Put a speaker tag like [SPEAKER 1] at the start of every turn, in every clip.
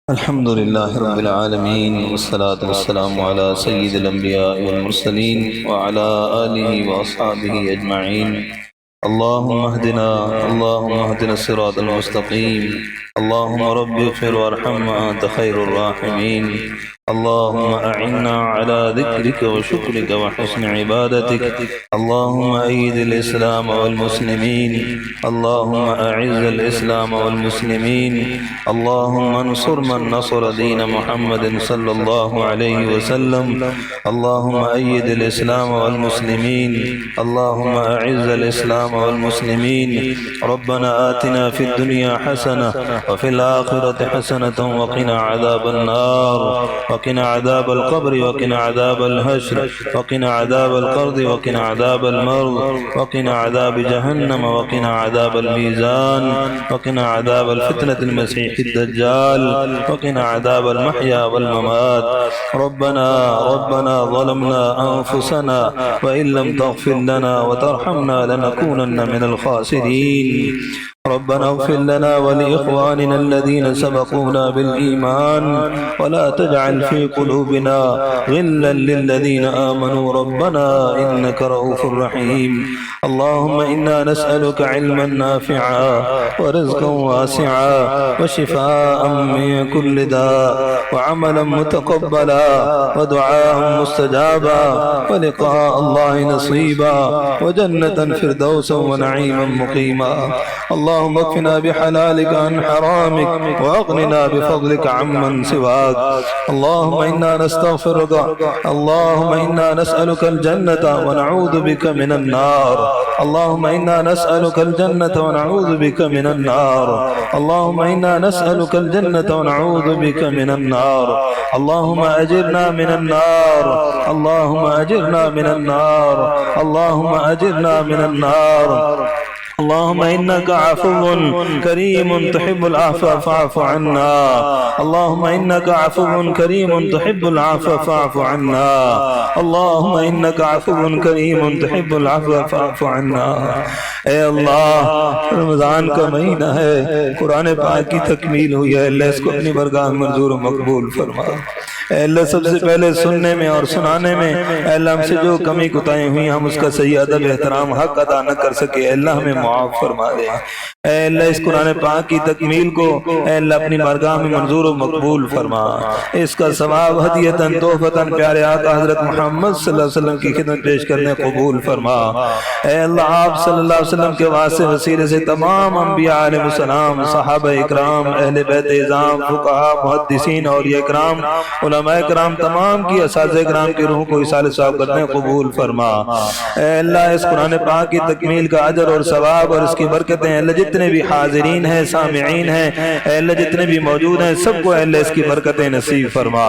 [SPEAKER 1] الحمد لله رب العالمين والصلاة والسلام على سيد الأنبياء والمرسلين وعلى آله وأصحابه أجمعين. اللهم اهدنا الصراط المستقيم. اللهم رب اغفر وارحم وأنت خير الراحمين. اللهم أعنا على ذكرك وشكرك وحسن عبادتك. اللهم أيد الإسلام والمسلمين. اللهم أعز الإسلام والمسلمين. اللهم انصر من نصر دين محمد صلى الله عليه وسلم. اللهم أيد الإسلام والمسلمين. اللهم أعز الإسلام والمسلمين. ربنا آتنا في الدنيا حسنة وفي الآخرة حسنة وقنا عذاب النار وقنا عذاب القبر وقنا عذاب الحشر وقنا عذاب القرد وقنا عذاب المرض وقنا عذاب جهنم وقنا عذاب الميزان وقنا عذاب الفتنة المسيح الدجال وقنا عذاب المحيا والممات. ربنا ظلمنا أنفسنا وإن لم تغفر لنا وترحمنا لنكونن من الخاسرين. ربنا اغفر لنا ولإخواننا الذين سبقونا بالإيمان ولا تجعل في قلوبنا غلا للذين آمنوا ربنا إنك رؤوف رحيم. اللهم إنا نسألك علما نافعا ورزقا واسعا وشفاء من كل داء وعملا متقبلا ودعاء مستجابا ولقاء الله نصيبا وجنة فردوسا ونعيما مقيما. اللهم اكفنا بحلالك عن حرامك واغننا بفضلك عمن سواك. اللهم إنا نستغفرك. اللهم إنا نسألك الجنة ونعوذ بك من النار. اللهم إنا نسألك الجنة ونعوذ بك من النار. اللهم إنا نسألك الجنة ونعوذ بك من النار. اللهم أجرنا من النار. اللهم أجرنا من النار. اللهم أجرنا من النار. اللهم إنك عفو كريم تحب العفو فاعف عنا. اللهم إنك عفو كريم تحب العفو فاعف عنا. اللهم إنك عفو كريم تحب العفو فاعف عنا. اے اللہ، رمضان کا مہینہ ہے، قرآن پاک کی تکمیل ہوئی ہے، اللہ اس کو اپنی برگاہ میں منظور و مقبول فرما. اے اللہ سب سے پہلے سننے میں اور سنانے میں اے اللہ ہم سے جو کمی کوتاہی ہوئی ہم اس کا صحیح ادب احترام حق ادا نہ کر سکے، اے اللہ ہمیں معاف فرما دے. اے اللہ اس قرآن پاک کی تکمیل کو اے اللہ اپنی بارگاہ میں منظور و مقبول فرما. اس کا ثواب ہدیتاً تحفتاً پیارے آقا حضرت محمد صلی اللہ علیہ وسلم کی خدمت پیش کرنے قبول فرما. اے اللہ آپ صلی اللہ علیہ وسلم کے واسطے وسیلے سے تمام انبیاء علیہ السلام، صحابہ اکرام، اہل بیت اعظام، فقہاء، محدثین، اولیاء اکرام، علماء کرام، تمام کی اساتذہ کرام کی روح کو اصالہ ثواب کرنے قبول فرما. اے اللہ اس قرآن پاک کی تکمیل کا اجر اور ثواب اور اس کی برکتیں اے اللہ جتنے بھی حاضرین ہیں، سامعین ہیں، اے اللہ جتنے بھی موجود ہیں، سب کو اے اللہ اس کی برکتیں نصیب فرما.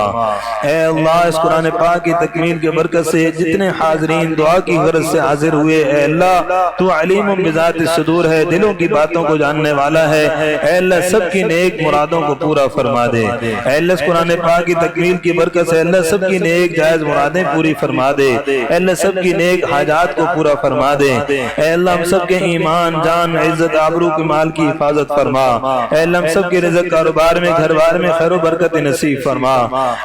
[SPEAKER 1] اے اللہ اس قرآن پاک کی تکمیل کے برکت سے جتنے حاضرین دعا کی غرض سے حاضر ہوئے، اے اللہ تو علیم بذات الصدور ہے، دلوں کی باتوں کو جاننے والا ہے. اے اللہ سب کی نیک مرادوں کو پورا فرما دے. اے اللہ اس قرآن پاک کی تکمیل کی برکت سے اللہ سب کی نیک جائز مرادیں پوری فرما دے. اے اللہ سب کی نیک حاجات کو پورا فرما دے. اے اللہ ہم سب کے ایمان، جان، عزت، آبرو کے مال کی حفاظت فرما. اے اللہ ہم سب کے رزق، کاروبار میں، گھر بار میں خیر و برکت نصیب فرما.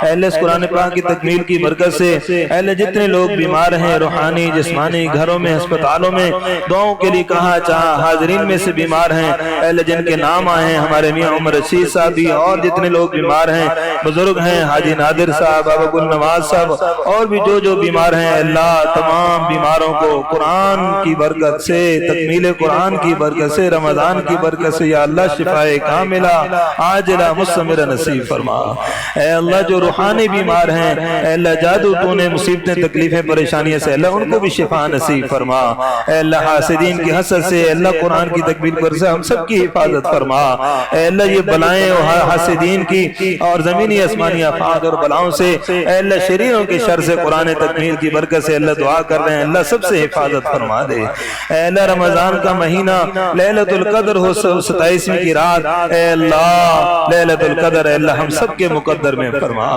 [SPEAKER 1] اے اللہ اس قرآن پاک کی تکمیل کی برکت سے اے اللہ جتنے لوگ بیمار ہیں، روحانی جسمانی، گھروں میں، ہسپتالوں میں، دعاؤں کے لیے کہاں چاہا حاضرین میں سے بیمار ہیں، اے اللہ جن کے نام آئے ہیں، ہمارے میاں عمر رشید صاحب بھی اور جتنے لوگ بیمار ہیں، بزرگ ہیں، حاجی نادر صاحب، بابا گل نواز صاحب اور بھی جو بیمار ہیں، اللہ تمام بیماروں کو قرآن کی برکت سے، تکمیل قرآن کی برکت سے، رمضان کی برکت سے یا اللہ شفائے کاملہ عاجلہ مستمرہ نصیب فرما. اے اللہ جو روحانی بیمار ہیں، اے اللہ جادو ٹونے مصیبتیں تکلیفیں پریشانیاں سے اللہ ان کو بھی شفا نصیب فرما. اے اللہ حاسدین کی حسد سے اے اللہ قرآن کی تکمیل پر سے ہم سب کی حفاظت فرما. اے اللہ یہ بلائیں اور حاسدین کی اور زمینی آسمانی آفات اور بلاؤں سے، اے اللہ شریروں کے شر سے قرآن تکمیل کی برکت سے اللہ دعا کر رہے ہیں، اللہ سب سے حفاظت فرما دے۔ اے اللہ رمضان کا مہینہ لیلۃ القدر ہو 27ویں کی رات، اے اللہ لیلۃ القدر اے اللہ ہم سب کے مقدر میں فرما۔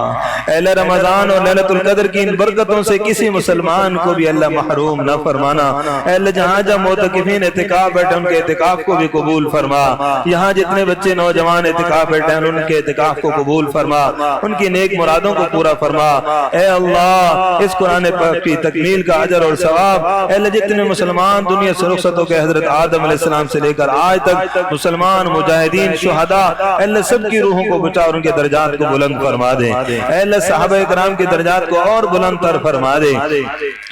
[SPEAKER 1] اے اللہ رمضان اور لیلۃ القدر کی ان برکتوں سے کسی مسلمان کو بھی اللہ محروم نہ فرمانا۔ اے اللہ جہاں جہاں معتکفین اعتکاف بیٹھے ان کے اعتکاف کو بھی قبول فرما، یہاں جتنے بچے نوجوان اعتکاف بیٹھے ہیں ان کے اعتکاف کو قبول فرما، ان کی نیک مرادوں کو پورا فرما۔ اے اللہ اس قرآن پاک کی تکمیل کا اجر اور ثواب، اے اللہ جتنے مسلمان دنیا سے رخصت ہو کے حضرت آدم علیہ السلام سے لے کر آج تک مسلمان مجاہدین شہداء، اے اللہ سب کی روحوں کو بچا اور ان کے درجات کو بلند فرما دے۔ اے اللہ صحابہ کرام کے درجات کو اور بلند تر فرما دے۔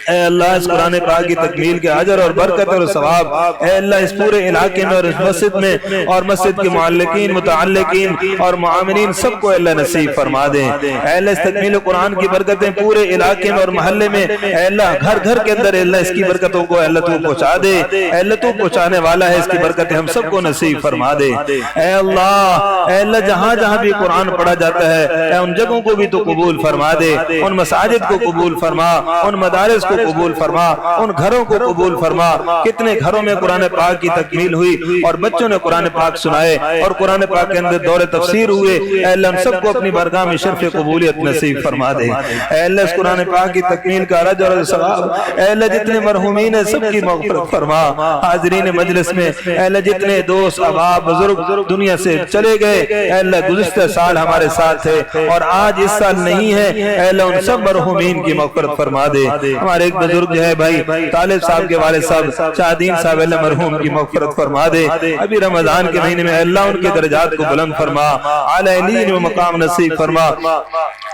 [SPEAKER 1] اے اللہ اس قرآن پاک کی تکمیل کے اجر اور برکت اور ثواب، اے اللہ اس پورے علاقے میں اور اس مسجد میں اور مسجد کے معلقین متعلقین اور معاملین سب کو اللہ نصیب فرما دے۔ اے اللہ اس تکمیل قرآن کی برکتیں پورے علاقے میں اور محلے میں، اے اللہ گھر گھر کے اندر اے اللہ اس کی برکتوں کو اے اللہ تو پہنچا دے۔ اے اللہ تو پہنچانے والا ہے، اس کی برکتیں ہم سب کو نصیب فرما دے۔ اے اللہ جہاں جہاں بھی قرآن پڑھا جاتا ہے اے ان جگہوں کو بھی تو قبول فرما دے، ان مساجد کو قبول فرما، ان مدارس کو قبول فرما، ان گھروں کو قبول فرما۔ کتنے گھروں میں قرآن پاک کی تکمیل ہوئی اور بچوں نے قرآن پاک سنائے اور قرآن پاک کے اندر دور تفسیر ہوئے، اے اللہ ہم سب کو اپنی بارگاہ میں شرف قبولیت نصیب فرما دے۔ اے اللہ اس قرآن پاک کی تکمیل کا اجر اور ثواب، اے اللہ جتنے مرحومین ہیں سب کی مغفرت فرما۔ حاضرین مجلس میں اے اللہ جتنے دوست احباب بزرگ دنیا سے چلے گئے، اے اللہ گزشتہ سال ہمارے ساتھ تھے اور آج اس سال نہیں ہے، اے اللہ ان سب مرحومین کی مغفرت فرما دے۔ ہمارے ایک بزرگ جو ہے بھائی طالب صاحب کے والد صاحب شاہدین صاحب، اللہ مرحوم کی مغفرت فرما دے۔ ابھی رمضان کے مہینے میں اللہ ان کے درجات کو بلند فرما، اعلی علین و مقام نصیب فرما۔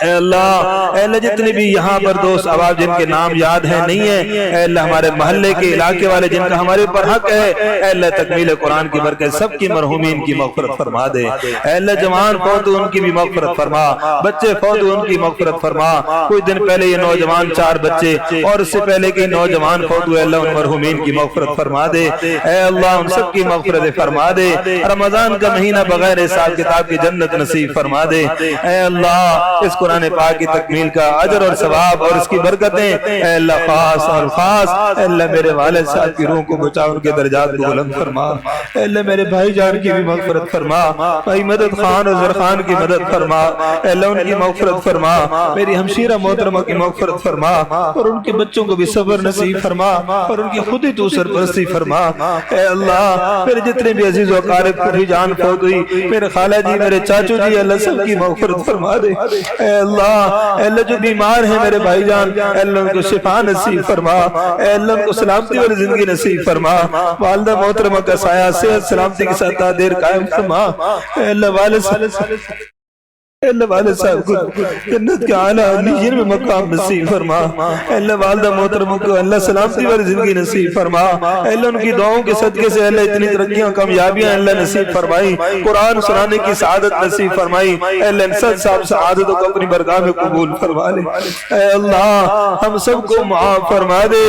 [SPEAKER 1] اے اللہ جتنے بھی یہاں پر دوست احباب جن کے نام یاد ہیں نہیں ہیں، اے اللہ ہمارے محلے کے علاقے والے جن کا ہمارے اوپر حق ہے، اے اللہ تکمیل قرآن کی برکت سب کی مرحومین کی مغفرت فرما دے۔ اے اللہ جوان فوت ان کی بھی مغفرت فرما، بچے فوت ان کی مغفرت فرما۔ کچھ دن پہلے یہ نوجوان 4 بچے اور اس سے پہلے کے نوجوان فوت ہوئے، اللہ ان مرحومین کی مغفرت فرما دے۔ اے اللہ ان سب کی مغفرت فرما دے۔ رمضان کا مہینہ بغیر حساب کتاب کی جنت نصیب فرما دے۔ اے اللہ اس قرآن پاک کی تکمیل کا اجر اور ثواب اور اس کی برکتیں اے اللہ خاص اور خاص اے اللہ میرے والد صاحب کی روح کو بچا، ان کے درجات کو بلند فرما۔ اے اللہ میرے بھائی جان کی بھی مغفرت فرما، بھائی مدد خان اور زرخان کی مدد فرما، اے اللہ ان کی مغفرت فرما۔ میری ہمشیرہ محترمہ کی مغفرت فرما اور ان کے بچوں کو بھی صبر نصیب فرما اور ان کی خود ہی تو سرپرستی فرما۔ اے اللہ میرے جتنے بھی عزیز و اقارب کو بھی جان فوت ہوئی، میرے خالہ جی میرے چاچو جی، اللہ سب کی مغفرت فرما دے۔ اے اللہ جو بیمار ہیں میرے بھائی جان، اے اللہ ان کو شفا نصیب فرما، اے اللہ ان کو سلامتی والی زندگی نصیب فرما۔ والدہ محترمہ کا سایہ صحت سلامتی کے ساتھ دیر قائم فرما۔ اے اللہ والد صاحب کو جنت کے اعلیٰ علیین میں مقام نصیب فرما۔ اے اللہ والدہ محترموں کو اللہ سلامتی والی زندگی نصیب فرما۔ اے اللہ ان کی دعاؤں کے صدقے سے اللہ اتنی ترقیاں کامیابیاں اللہ نصیب فرمائی، قرآن سنانے کی سعادت نصیب فرمائی۔ اے اللہ ان صاحب سعادتوں کو اپنی برگاہ میں قبول فرما لے۔ اے اللہ ہم سب کو معاف فرما دے،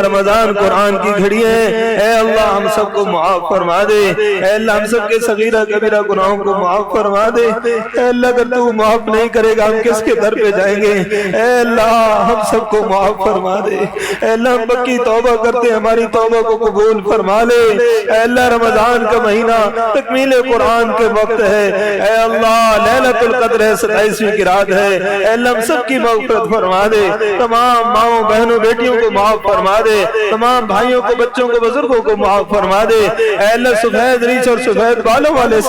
[SPEAKER 1] رمضان قرآن کی گھڑی ہے، اے اللہ ہم سب کو معاف فرما دے۔ اے اللہ ہم سب کے صغیرہ کبیرہ گناہوں کو معاف فرما دے۔ اے اللہ اگر تو معاف نہیں کرے گا ہم کس کے در پہ جائیں گے؟ اے اللہ ہم سب کو معاف فرما دے۔ اے اللہ ہم پکی توبہ کرتے ہیں، ہماری توبہ کو قبول فرما لے۔ اے اللہ رمضان کا مہینہ تکمیل قرآن کے وقت ہے، اے اللہ لیلۃ القدر ہے، 27ویں کی رات ہے، اے اللہ ہم سب کی مغفرت فرما دے۔ تمام ماؤں بہنوں بیٹیوں کو معاف فرما دے، تمام بھائیوں کو بچوں کو بزرگوں کو معاف فرما دے۔ اے اللہ سفید ریچھ اور سفید بالوں والے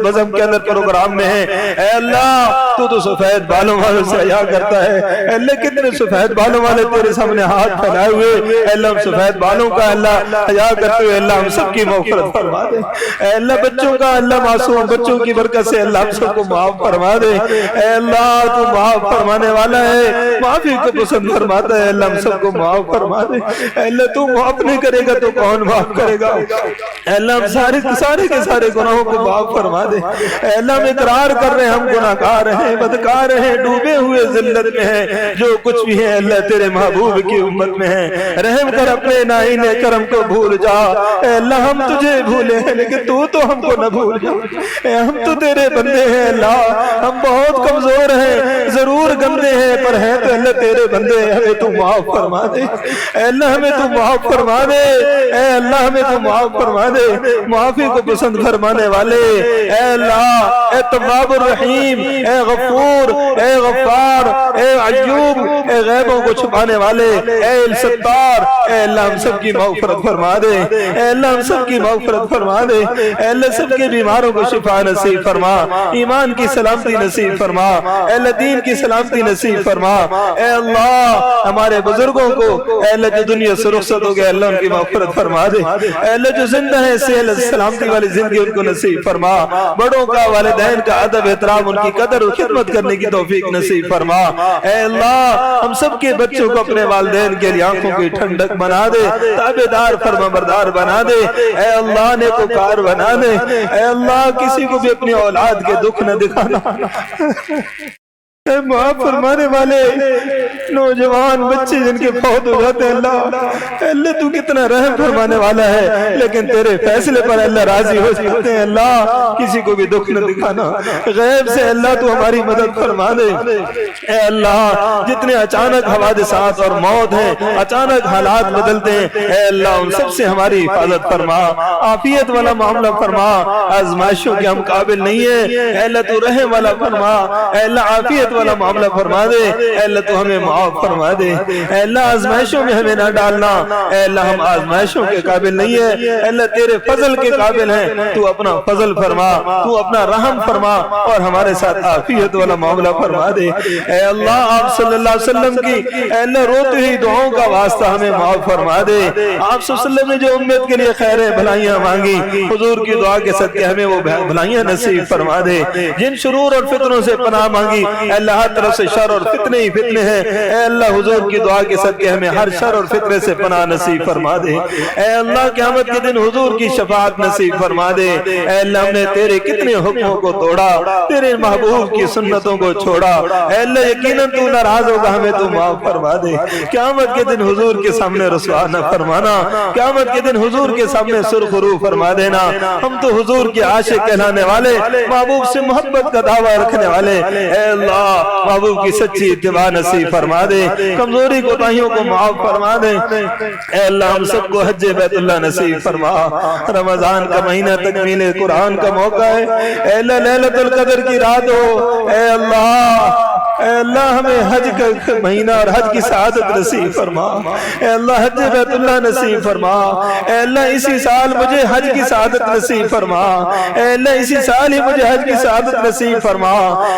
[SPEAKER 1] بزم کے اندر پروگرام میں ہیں، اے اللہ تو سفید بالوں والوں سے حیا کرتا ہے۔ اے اللہ کتنے سفید بالوں والے تیرے سامنے ہاتھ پھیلائے ہوئے، اے اللہ ہم سفید بالوں کا اللہ حیا کرتے ہوئے اللہ ہم سب کی مغفرت فرما دے۔ اے اللہ بچوں کا اللہ معصوم بچوں کی برکت سے اللہ ہم سب کو معاف فرما دے۔ اے اللہ تو معاف فرمانے والا ہے، معافی کو پسند فرماتا ہے، اللہ ہم سب کو معاف فرما دے۔ اے اللہ تو معاف نہیں کرے گا تو کون معاف کرے گا؟ اے اللہ ہم سارے کے سارے گناہوں کو معاف فرما دے۔ اے اللہ ہم اقرار کر رہے ہیں ہم گناہگار ہیں، بدکار ہیں، ڈوبے ہوئے ذلت میں ہیں، جو کچھ بھی ہے اللہ تیرے محبوب کی امت میں ہے، رحم کر اپنے نائن کرم کو بھول جا۔ اے اللہ ہم تجھے بھولے ہیں لیکن تو ہم کو نہ بھول جا، اے ہم تو تیرے بندے ہیں اللہ، ہم بہت کمزور ہیں،
[SPEAKER 2] ضرور گندے ہیں پر ہیں تو اللہ تیرے بندے، ہمیں تو معاف فرما دے اے اللہ، ہمیں تو معاف فرما دے اے اللہ، ہمیں تو معاف فرما دے، معافی کو پسند فرمانے والے اے اللہ، اے تواب الرحیم، اے غفور، اے غفار، اے عیوب، اے غیبوں کو چھپانے والے اے الستار، اے اللہ ہم سب کی مغفرت فرما دے اے اللہ، ہم سب کی مغفرت فرما دے اے اللہ، سب کے بیماروں کو شفا نصیب فرما، ایمان کی سلامتی نصیب فرما اے اللہ، دین کی سلامتی نصیب فرما اے اللہ، ہمارے بزرگوں کو اے اللہ جو دنیا سے رخصت ہو گئے اللہ ان کی مغفرت فرما دے اے اللہ، جو زندہ ہیں صحت سلامتی والی زندگی ان کو نصیب فرما، بڑوں کا والدین کا ادب احترام ان کی قدر اور خدمت کرنے کی توفیق نصیب فرما اے اللہ، ہم سب کے بچوں کو اپنے والدین کے لیے آنکھوں کی ٹھنڈک بنا دے، تابعدار فرما بردار بنا دے اے اللہ، نیکوکار بنا دے اے اللہ، کسی کو بھی اپنی اولاد کے دکھ نہ دکھانا اے معاف فرمانے والے، نوجوان بچے جن کے فوت ہو جاتے ہیں اللہ، اللہ تو کتنا رحم فرمانے والا ہے، لیکن تیرے فیصلے پر اللہ راضی ہو جاتے ہیں اللہ، کسی کو بھی دکھ نہ دکھانا، غیب سے اللہ تو ہماری مدد فرما دے اے اللہ، جتنے اچانک حوادثات اور موت ہیں، اچانک حالات بدلتے ہیں اے اللہ، ان سب سے ہماری حفاظت فرما، عافیت والا معاملہ فرما، آزمائشوں کے ہم قابل نہیں ہیں اے اللہ، تو رحم والا فرما اے اللہ، عافیت والا معاملہ فرما دے اے اللہ، تو ہمیں معاف فرما دے اے اللہ، آزمائشوں میں ہمیں نہ ڈالنا اے اللہ، ہم آزمائشوں کے قابل نہیں ہیں اے اللہ، تیرے فضل کے قابل ہیں، تو اپنا فضل فرما، تو اپنا رحم فرما اور ہمارے ساتھ عافیت والا معاملہ فرما دے اے اللہ، آپ صلی اللہ علیہ وسلم کی اے اللہ روتے ہی دعاؤں کا واسطہ ہمیں معاف فرما دے، آپ صلی اللہ علیہ وسلم نے جو امت کے لیے خیر بھلائیاں مانگی، حضور کی دعا کے صدقے ہمیں وہ بھلائیاں نصیب فرما دے، جن شرور اور فتنوں سے پناہ مانگی اے اللہ، ہر طرف سے شر اور فتنے ہی فتنے ہیں اے اللہ، حضور کی دعا کے صدقے ہمیں ہر شر اور فتنے سے پناہ نصیب فرما دے اے اللہ، قیامت کے دن حضور کی شفاعت نصیب فرما دے اے اللہ، ہم نے تیرے کتنے حکموں کو توڑا، تیرے محبوب کی سنتوں کو چھوڑا اے اللہ، یقیناً تو ناراض ہوگا، ہمیں تو معاف فرما دے، قیامت کے دن حضور کے سامنے رسوا نہ فرمانا، قیامت کے دن حضور کے سامنے سرخ رو فرما دینا، ہم تو حضور کے عاشق کہلانے والے، محبوب سے محبت کا دعویٰ رکھنے والے اے اللہ، محبوب کی سچی اتباع نصیب فرما دے، کمزوری کوتاہیوں کو معاف فرما دے اے اللہ، ہم سب کو حج بیت اللہ نصیب فرما، رمضان کا مہینہ تکمیل قرآن کا موقع ہے اے اللہ، لیلۃ القدر کی رات ہو اے اللہ، اے اللہ ہمیں حج کا مہینہ اور حج کی سعادت نصیب فرما اے اللہ، حج بیت اللہ نصیب فرما اے اللہ، اسی سال مجھے حج کی سعادت نصیب فرما اے اللہ، اسی سال ہی مجھے حج کی سعادت نصیب فرما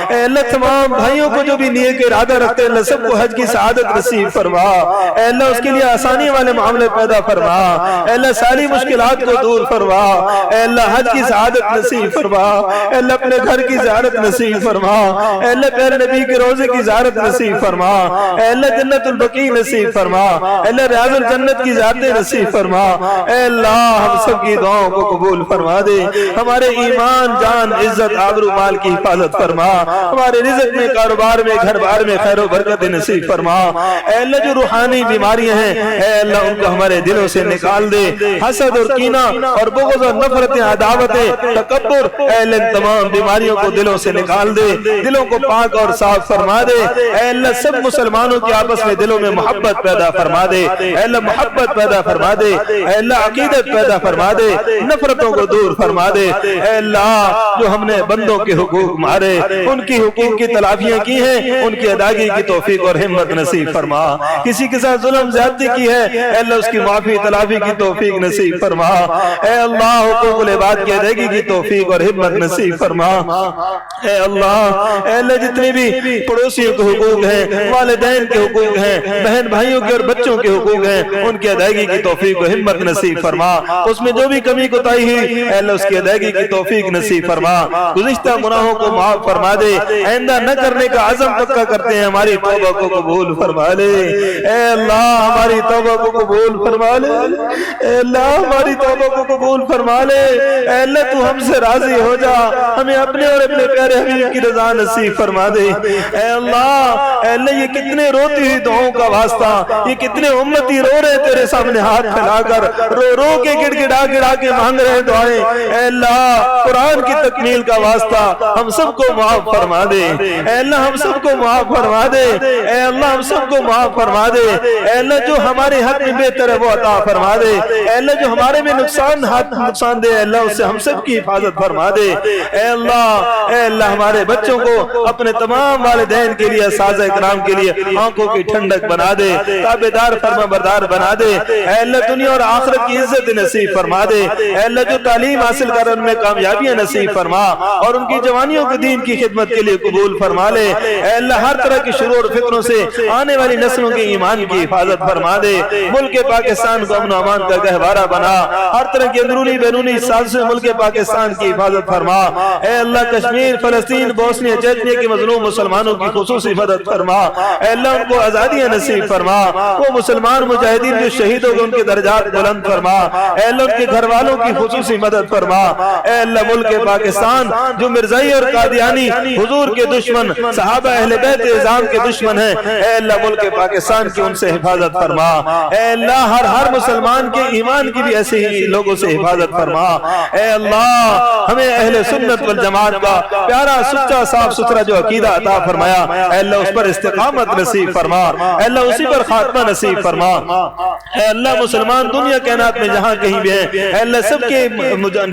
[SPEAKER 2] اے اللہ، تمام بھائیوں کو جو بھی نیک ارادہ رکھتے ہیں اللہ، سب کو حج کی سعادت نصیب فرما اے اللہ، اس کے لیے آسانی والے معاملے پیدا فرما اے اللہ، ساری مشکلات کو دور فرما اے اللہ، حج کی سعادت نصیب فرما اے اللہ، اپنے گھر کی زیارت نصیب فرما اے اللہ، پیارے نبی کے روزے کی زیارت نصیب فرما اے اللہ، جنت البقیع نصیب فرما اے اللہ، ریاض الجنت کی زیارتیں نصیب فرما اے اللہ، ہم سب کی دعاؤں کو قبول فرما دے، ہمارے ایمان جان عزت آبرو مال کی حفاظت فرما، ہمارے رزق میں کاروبار میں گھر بار میں خیر و برکت نصیب فرما اے اللہ، جو روحانی بیماریاں ہیں اے اللہ، ان کو ہمارے دلوں سے نکال دے، حسد اور کینہ اور بغض اور نفرتیں عداوتیں تکبر اے اللہ، ان تمام بیماریوں کو دلوں سے نکال دے، دلوں کو پاک اور صاف فرما دے اے اللہ، سب مسلمانوں کی آپس میں دلوں میں محبت پیدا فرما دے اے اللہ، محبت پیدا فرما دے اے اللہ، عقیدت پیدا فرما دے، نفرتوں کو دور فرما دے اے اللہ، جو ہم نے بندوں کے حقوق مارے، ان کی حقوق کی تلافیاں کی ہیں، ان کی ادائیگی کی توفیق اور ہمت نصیب فرما، کسی کے ساتھ ظلم زیادتی کی ہے اے اللہ، اس کی معافی تلافی کی توفیق نصیب فرما اے اللہ، حقوق العباد کی ادائیگی کی توفیق اور ہمت نصیب فرما اے اللہ، اے اللہ، جتنے بھی پڑوسیوں کے حقوق ہیں، والدین کے حقوق ہیں، بہن بھائیوں کے اور بچوں کے حقوق ہیں، ان کی ادائیگی کی توفیق و ہمت نصیب فرما، اس میں جو بھی کمی کوتاہی ہوئی اے اللہ، اس کی ادائیگی کی توفیق نصیب فرما، گزشتہ گناہوں کو معاف فرما دے، آئندہ نہ کرنے کا عزم پکا کرتے ہیں، ہماری توبہ کو قبول فرما لے اے اللہ، ہماری توبہ کو قبول فرما لے اے اللہ، ہماری توبہ کو قبول فرما لے اے اللہ، تو ہم سے راضی ہو جا، ہمیں اپنے اور اپنے پیارے حبیب کی رضا نصیب فرما دے اے اللہ یہ کتنے روتی ہوئی دعاؤں کا واسطہ، یہ کتنے امتی رو رہے تیرے سامنے ہاتھ پھیلا کر، رو رو کے گڑ گڑا گڑا کے مانگ رہے دعائیں۔ اے اللہ قرآن کی تکمیل کا واسطہ ہم سب کو معاف فرما دے، اے اللہ ہم سب کو معاف فرما دے، اے اللہ ہم سب کو معاف فرما دے، اے اللہ جو ہمارے حق میں بہتر ہے وہ عطا فرما دے، اے اللہ جو ہمارے میں نقصان دے اے اللہ اس سے ہم سب کی حفاظت فرما دے۔ اے اللہ ہمارے بچوں کو اپنے تمام والدین کے لیے، اساتذہ کرام کے لیے آنکھوں کی ٹھنڈک بنا دے، تابعدار فرما بردار بنا دے۔ اے اللہ دنیا اور آخرت کی عزت نصیب فرما دے۔ اے اللہ جو تعلیم حاصل کر ان میں کامیابیاں نصیب فرما اور ان کی جوانیوں کو دین کی خدمت کے لیے قبول فرما لے۔ اے اللہ ہر طرح کی شرور اور فکروں سے آنے والی نسلوں کے ایمان کی حفاظت فرما دے۔ ملک پاکستان کو امن و امان کا گہوارہ بنا، ہر طرح کی اندرونی بیرونی سازشوں سے ملک پاکستان کی حفاظت فرما۔ اے اللہ کشمیر، فلسطین، بوسنیا، چچنیا کے مظلوم مسلمانوں کی خصوصی مدد فرما۔ اے اللہ ان کو آزادیاں نصیب فرما، وہ مسلمان مجاہدین جو شہید ہو گئے ان کے درجات بلند فرما۔ اے اللہ ان کے گھر والوں کی خصوصی مدد فرما۔ اے اللہ ملک پاکستان جو مرزائی اور قادیانی حضور کے دشمن، صحابہ اہل بیت اعظام کے دشمن ہیں، اے اللہ ملک پاکستان کی ان سے حفاظت فرما۔ اے اللہ ہر مسلمان کے ایمان کی بھی ایسے ہی لوگوں سے حفاظت فرما۔ اے اللہ ہمیں اہل سنت والجماعت کا پیارا سچا صاف ستھرا جو عقیدہ عطا فرمایا، اے اللہ اس پر استقامت نصیب فرما، اے اللہ اسی پر خاتمہ نصیب فرما۔ اے اللہ مسلمان دنیا کائنات میں جہاں کہیں بھی ہیں، اے اللہ سب کے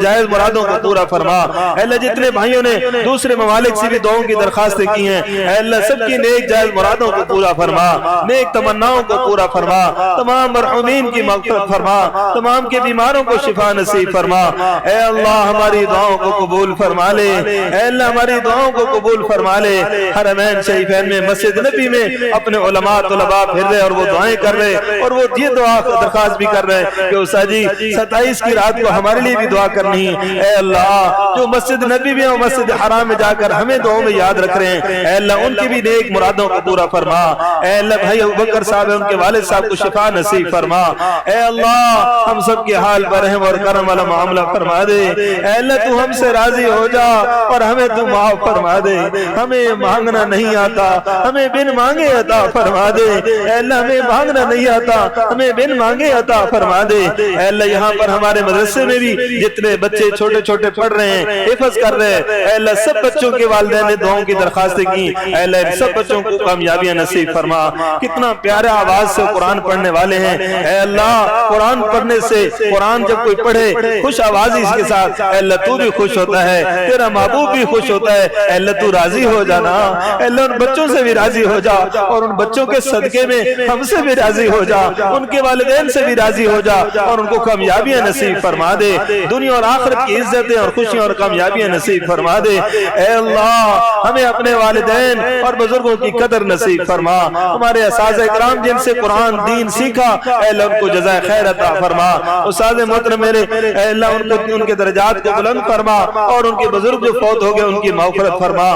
[SPEAKER 2] جائز مرادوں کو پورا فرما۔ اے اللہ جتنے بھائیوں نے دوسرے ممالک سے بھی دعاؤں کی درخواستیں کی ہیں، اے اللہ سب کی نیک جائز مرادوں کو پورا فرما، نیک تمناؤں کو پورا فرما، تمام مرحومین کی مغفرت فرما، تمام کے بیماروں کو شفا نصیب فرما۔ اے اللہ ہماری دعاؤں کو قبول فرما لے، اے اللہ ہماری دعاؤں کو قبول فرما لے۔ حرمین شریفین میں، مسجد نبی میں اپنے علماء طلباء پھر رہے اور وہ دعائیں کر رہے اور وہ یہ دعا درخواست بھی کر رہے کہ استاد جی 27 کی رات کو ہمارے لیے بھی دعا کرنی ہے۔ اے اللہ جو مسجد نبی میں اور مسجد حرام میں جا کر ہمیں دعاؤں میں یاد رکھ رہے ہیں، اے اللہ ان کی بھی نیک مرادوں کو پورا فرما۔ اے اللہ بھائی ابوبکر صاحب ان کے والد صاحب کو شفا نصیب فرما۔ اے اللہ ہم سب کے حال پر رحم اور کرم والا معاملہ فرما دے۔ اے اللہ تو ہم سے راضی ہو جا اور ہمیں تو معاف فرما دے۔ ہمیں مانگنا نہیں آتا، ہمیں بن مانگے عطا فرما دے۔ اے اللہ ہمیں مانگنا نہیں آتا، ہمیں بن مانگے عطا فرما دے۔ اے اللہ یہاں پر ہمارے مدرسے میں بھی جتنے بچے چھوٹے چھوٹے پڑھ رہے ہیں، حفظ کر رہے ہیں، اے اللہ سب بچوں کے والدین نے دعاؤں کی درخواستیں کی، اے اللہ سب بچوں کو کامیابیاں نصیب فرما۔ کتنا پیارا آواز سے قرآن پڑھنے والے ہیں، اے اللہ قرآن پڑھنے سے، قرآن جب کوئی پڑھے خوش آوازی اس کے ساتھ، اے اللہ تو بھی خوش ہوتا ہے، تیرا محبوب بھی خوش ہوتا ہے۔ اے اللہ تو راضی ہو جانا، اے اللہ ان بچوں سے بھی راضی ہو جا اور ان بچوں کے صدقے میں ہم سے بھی راضی ہو جا، ان کے والدین سے بھی راضی ہو جا اور ان کو کامیابیاں نصیب فرما دے، دنیا اور آخرت کی عزتیں اور خوشیاں اور کامیابیاں نصیب فرما دے۔ اے اللہ ہمیں اپنے والدین اور بزرگوں کی قدر نصیب فرما۔ ہمارے اساتذہ کرام جن سے قرآن دین سیکھا، اے اللہ ان کو جزائے خیر عطا فرما۔ استاد محترم میرے، اے اللہ ان کے درجات کو بلند فرما اور ان کے بزرگ جو فوت ہو گئے ان کی مغفرت فرما۔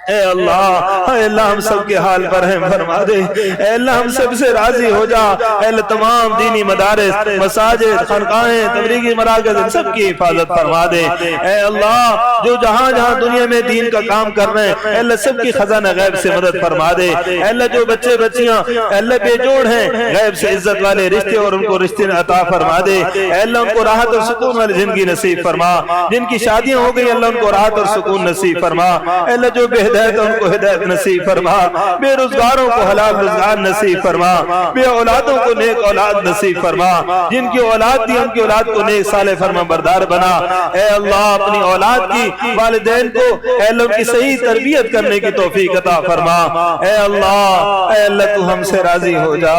[SPEAKER 2] اے اللہ ہم سب کے حال پر رحم فرما دے۔ اے اللہ ہم سب سے راضی ہو جا۔ اے اللہ تمام دینی مدارس، مساجد، خانقاہیں، تبلیغی مراکز ان سب کی حفاظت فرما دے۔ اے اللہ جو جہاں جہاں دنیا میں دین کا کام کر رہے ہیں، اے اللہ سب کی خزانہ غیب سے مدد فرما دے۔ اے اللہ جو بچے بچیاں اے اللہ بے جوڑ ہیں، غیب سے عزت والے رشتے اور ان کو رشتے عطا فرما دے۔ اے اللہ ان کو راحت اور سکون والی زندگی نصیب فرما۔ جن کی شادیاں ہو گئی اللہ ان کو راحت اور سکون نصیب فرما۔ اے اللہ جو بے ہدایت ان کو ہدایت نصیب فرما، بے روزگاروں کو حلال روزگار نصیب فرما، بے اولادوں کو نیک اولاد نصیب فرما، جن کی اولاد دی ان کی اولاد کو نیک صالح فرما بردار بنا۔ اے اللہ اپنی اولاد کی والدین کو اے اللہ ان کی صحیح تربیت کرنے کی توفیق عطا فرما۔ اے اللہ تو ہم سے راضی ہو جا،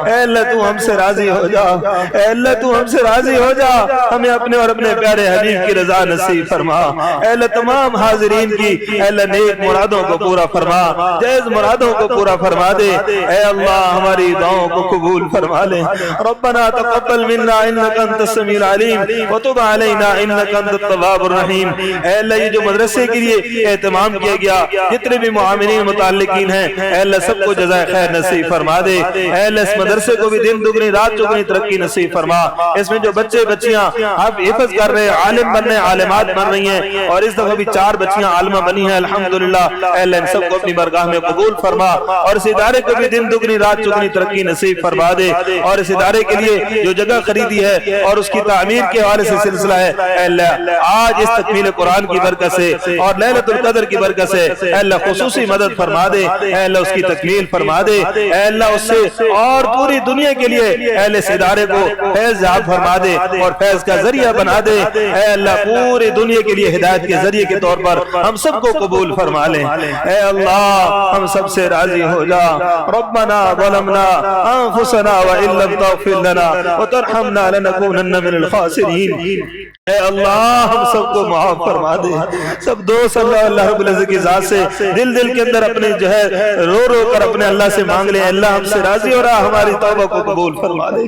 [SPEAKER 2] اے اللہ تو ہم سے راضی ہو جا، اے اللہ تو ہم سے راضی ہو جا، ہمیں اپنے اور اپنے پیارے حبیب کی رضا نصیب فرما۔ اے اللہ تمام حاضرین کی اے اللہ نیک مرادوں کو پورا فرما، جائز مرادوں کو پورا فرما دے۔ اے اللہ ہماری دعاؤں کو قبول فرما لے۔ ربنا تقبل منا انك انت السميع العليم وتب علينا انك انت التواب الرحيم۔ اے اللہ یہ جو مدرسے کے لیے اہتمام کیا گیا، جتنے بھی معاملین متعلقین ہیں، اے اللہ سب کو جزائے خیر نصیب فرما دے۔ اے اللہ اس مدرسے کو بھی دن دگنی رات چگنی ترقی نصیب فرما۔ اس میں جو بچے بچیاں اب حفظ کر رہے، عالم بن رہے، عالمات بن رہی ہیں، اور اس دفعہ بھی 4 بچیاں عالمہ بنی ہیں الحمدللہ۔ اے اللہ ان سب کو اپنی بارگاہ میں قبول فرما اور اس ادارے کو بھی دن دگنی رات چگنی ترقی نصیب فرما دے اور اس ادارے کے لیے جو جگہ خریدی ہے اور اس کی تعمیر کے حوالے سے سلسلہ ہے اے اللہ آج اس تکمیل قرآن کی برکت سے اور لیلۃ القدر کی برکت سے اے اللہ خصوصی مدد فرما دے اے اللہ اس کی تکمیل فرما دے اے اللہ اس سے اور پوری دنیا کے لیے اے اللہ اس ادارے کو فیض یاب فرما دے اور فیض کا ذریعہ بنا دے اے اللہ پوری دنیا کے لیے ہدایت کے ذریعے کے طور پر ہم سب کو قبول فرما لے اے اللہ ہم سب سے راضی ہو جا ربنا ظلمنا انفسنا وان لم تغفر لنا وترحمنا لنكونن من الخاسرین اے اللہ ہم سب کو معاف فرما دے سب دوست اللہ رب العزت کی ذات سے دل کے اندر اپنے جو ہے رو کر اپنے اللہ سے مانگ لیں اللہ ہم سے راضی ہو رہا ہماری توبہ کو قبول فرما دے